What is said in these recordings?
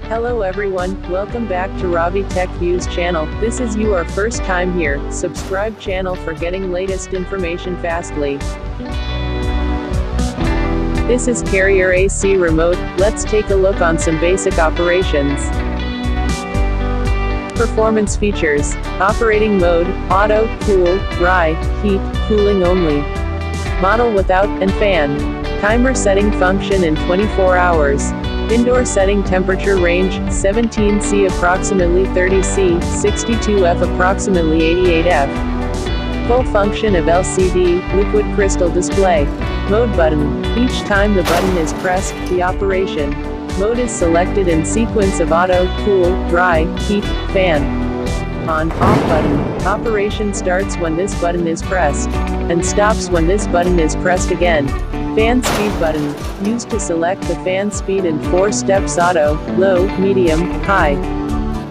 Hello everyone, welcome back to Ravi Tech Views channel. This is your first time here, subscribe channel for getting latest information fastly. This is carrier AC remote. Let's take a look on some basic operations. Performance features. Operating mode, auto, cool, dry, heat, cooling only. Model without, and fan. Timer setting function in 24 hours. Indoor setting temperature range, 17°C approximately 30°C, 62°F approximately 88°F. Full function of LCD, liquid crystal display. Mode button. Each time the button is pressed, the operation mode is selected in sequence of auto, cool, dry, heat, fan. On, off button. Operation starts when this button is pressed, and stops when this button is pressed again. Fan speed button, used to select the fan speed in 4 steps: auto, low, medium, high.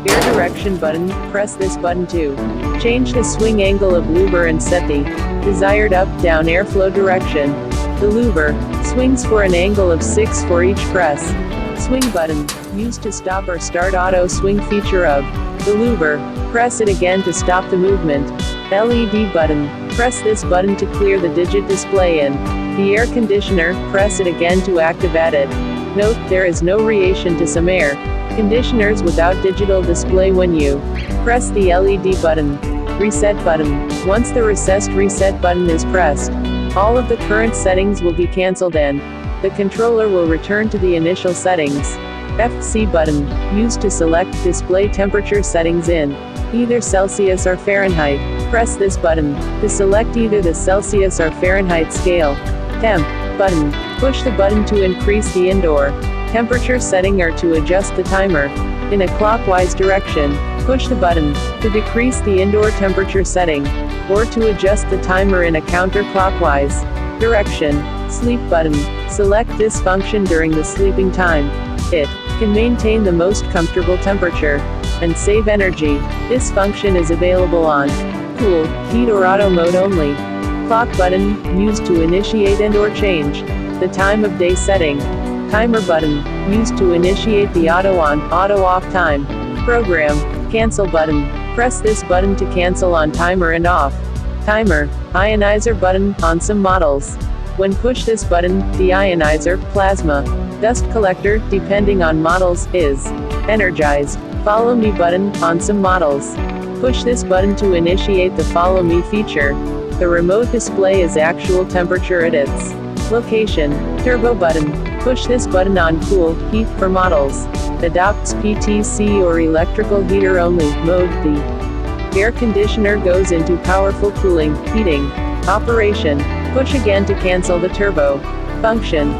Air direction button, press this button to change the swing angle of louver and set the desired up-down airflow direction. The louver swings for an angle of 6 for each press. Swing button, used to stop or start auto swing feature of the louver. Press it again to stop the movement. LED button, press this button to clear the digit display in the air conditioner, press it again to activate it. Note, there is no reaction to some air conditioners without digital display when you press the LED button. Reset button. Once the recessed reset button is pressed, all of the current settings will be cancelled and the controller will return to the initial settings. FC button, used to select display temperature settings in either Celsius or Fahrenheit. Press this button to select either the Celsius or Fahrenheit scale. Temp button, push the button to increase the indoor temperature setting or to adjust the timer in a clockwise direction. Push the button to decrease the indoor temperature setting, or to adjust the timer in a counterclockwise direction. Sleep button, select this function during the sleeping time. It can maintain the most comfortable temperature and save energy. This function is available on cool, heat or auto mode only. Clock button, used to initiate and or change the time of day setting. Timer button, used to initiate the auto on, auto off time program. Cancel button, press this button to cancel on timer and off timer. Ioniser button, on some models. When push this button, the ioniser, plasma, dust collector, depending on models, is energized. Follow me button, on some models. Push this button to initiate the follow me feature. The remote display is actual temperature at its location. Turbo button, push this button on cool, heat for models. Adopts PTC or electrical heater only mode. The air conditioner goes into powerful cooling, heating operation. Push again to cancel the turbo function.